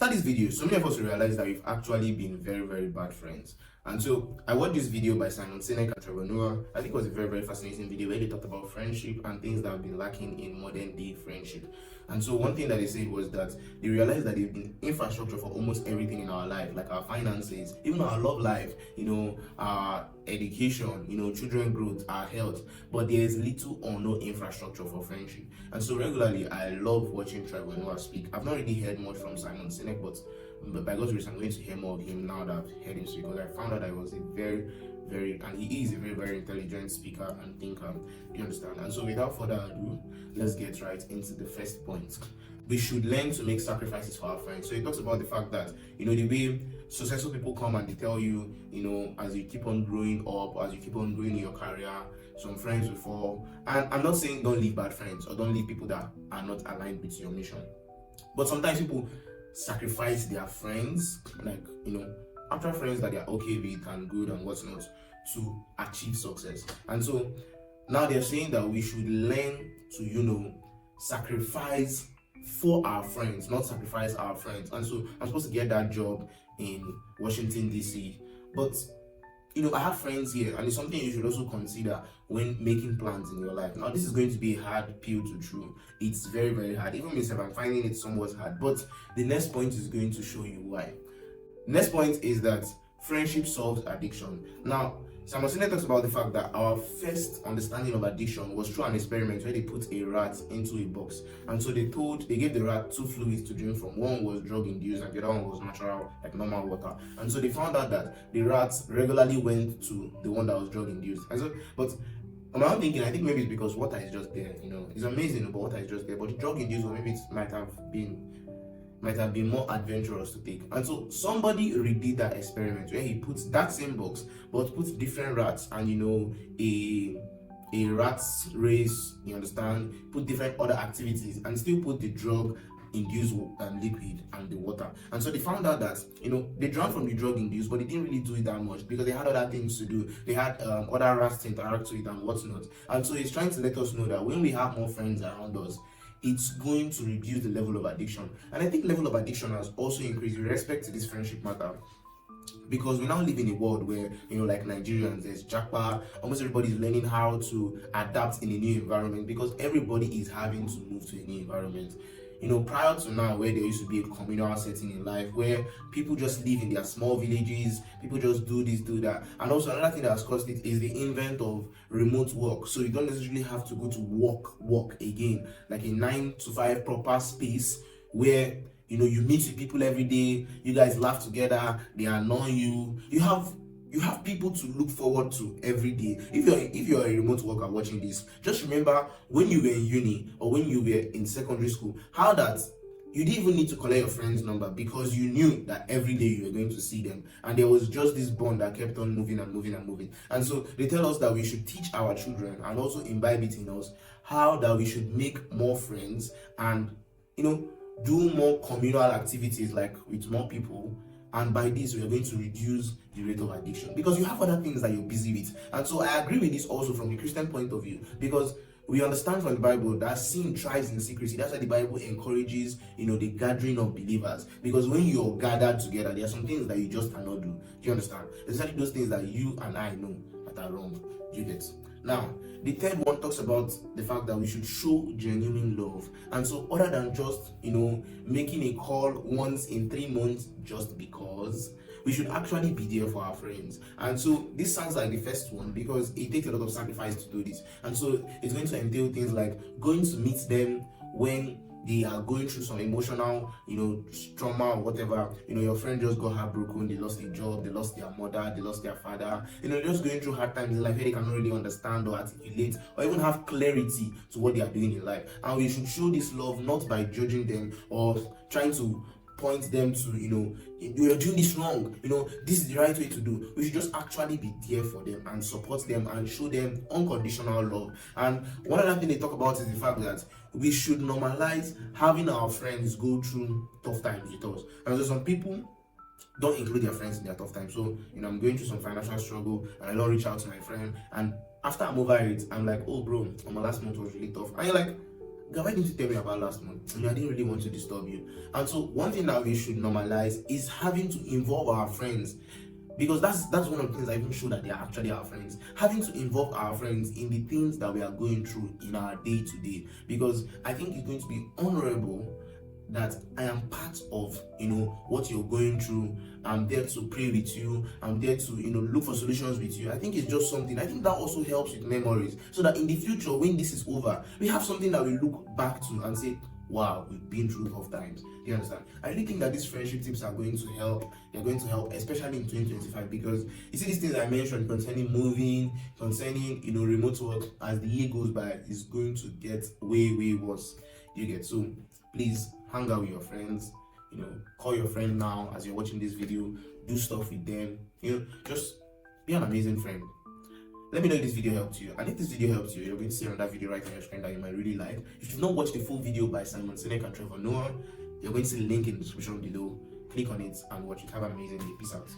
after this video, so many of us realize that we've actually been very, very bad friends. And so I watched this video by Simon Sinek and Trevor. I think it was a very, very fascinating video where they talked about friendship and things that have been lacking in modern day friendship. And so one thing that they said was that they realized that they've been infrastructure for almost everything in our life, like our finances, even our love life, our education, children growth, our health. But there is little or no infrastructure for friendship. And so regularly, I love watching Trevor Noah speak. I've not really heard much from Simon Sinek, but by God's grace, I'm going to hear more of him now that I've heard him speak, because I found out that he was a very, and he is a very, very intelligent speaker and thinker. Do you understand? And so without further ado, let's get right into the first point. We should learn to make sacrifices for our friends. So he talks about the fact that, the way successful people come and they tell you, as you keep on growing up, as you keep on growing in your career, some friends will fall. And I'm not saying don't leave bad friends or don't leave people that are not aligned with your mission. But sometimes people sacrifice their friends, actual friends that they're okay with and good and whatnot, to achieve success. And so now they're saying that we should learn to, sacrifice for our friends, not sacrifice our friends. And so I'm supposed to get that job in Washington, D.C. But, I have friends here, and it's something you should also consider when making plans in your life. Now, this is going to be a hard pill to chew. It's very, very hard. Even myself, I'm finding it somewhat hard. But the next point is going to show you why. Next point is that friendship solves addiction. Now, Simon Sinek talks about the fact that our first understanding of addiction was through an experiment where they put a rat into a box. And so they gave the rat two fluids to drink from. One was drug induced and the other one was natural, like normal water. And so they found out that the rats regularly went to the one that was drug induced. And so, but on my own thinking, I think maybe it's because water is just there. It's amazing, but water is just there. But the drug induced, or maybe it might have been more adventurous to take. And so somebody redid that experiment where he puts that same box but puts different rats and a rat's race, you understand, put different other activities and still put the drug induced liquid and the water. And so they found out that they drank from the drug induced, but they didn't really do it that much because they had other things to do. They had other rats to interact with and whatnot. And so he's trying to let us know that when we have more friends around us, it's going to reduce the level of addiction. And I think level of addiction has also increased with respect to this friendship matter, because we now live in a world where, like Nigerians, there's Japa, almost everybody's learning how to adapt in a new environment because everybody is having to move to a new environment. Prior to now, where there used to be a communal setting in life where people just live in their small villages, people just do this, do that. And also another thing that has caused it is the invent of remote work. So you don't necessarily have to go to work again, like a 9-to-5 proper space where you meet with people every day, you guys laugh together, they annoy you. You have people to look forward to every day. If you're a remote worker watching this, just remember when you were in uni or when you were in secondary school, how that you didn't even need to collect your friend's number because you knew that every day you were going to see them. And there was just this bond that kept on moving and moving and moving. And so they tell us that we should teach our children and also imbibe it in us how that we should make more friends and, do more communal activities like with more people. And by this, we are going to reduce the rate of addiction because you have other things that you're busy with. And so I agree with this also from the Christian point of view, because we understand from the Bible that sin thrives in secrecy. That's why the Bible encourages, the gathering of believers. Because when you're gathered together, there are some things that you just cannot do. Do you understand? Especially those things that you and I know that are wrong. Do you get? Now, the third one talks about the fact that we should show genuine love. And so other than just, making a call once in 3 months just because, we should actually be there for our friends. And so this sounds like the first one because it takes a lot of sacrifice to do this. And so it's going to entail things like going to meet them when they are going through some emotional, trauma or whatever. Your friend just got heartbroken, they lost their job, they lost their mother, they lost their father. Just going through hard times in life where they cannot really understand or articulate or even have clarity to what they are doing in life. And we should show this love not by judging them or trying to point them to, you're doing this wrong, this is the right way to do. We should just actually be there for them and support them and show them unconditional love. And one other thing they talk about is the fact that we should normalize having our friends go through tough times with us. And so some people don't include their friends in their tough times. So, I'm going through some financial struggle and I don't reach out to my friend. And after I'm over it, I'm like, oh bro, my last month was really tough. And you're like, God, why didn't you tell me about last month? I didn't really want to disturb you. And so one thing that we should normalize is having to involve our friends, because that's one of the things that even show that they are actually our friends. Having to involve our friends in the things that we are going through in our day to day, because I think it's going to be honorable that I am part of what you're going through. I'm there to pray with you. I'm there to look for solutions with you. I think it's just something. I think that also helps with memories, so that in the future, when this is over, we have something that we look back to and say, wow, we've been through tough times. Do you understand? I really think that these friendship tips are going to help. They're going to help, especially in 2025, because you see these things I mentioned concerning moving, concerning remote work, as the year goes by, is going to get way, way worse. You get? So please hang out with your friends. Call your friend now as you're watching this video. Do stuff with them. Just be an amazing friend. Let me know if this video helped you. And if this video helped you, you're going to see another video right on your screen that you might really like. If you've not watched the full video by Simon Sinek and Trevor Noah, you're going to see the link in the description below. Click on it and watch it. Have an amazing day. Peace out.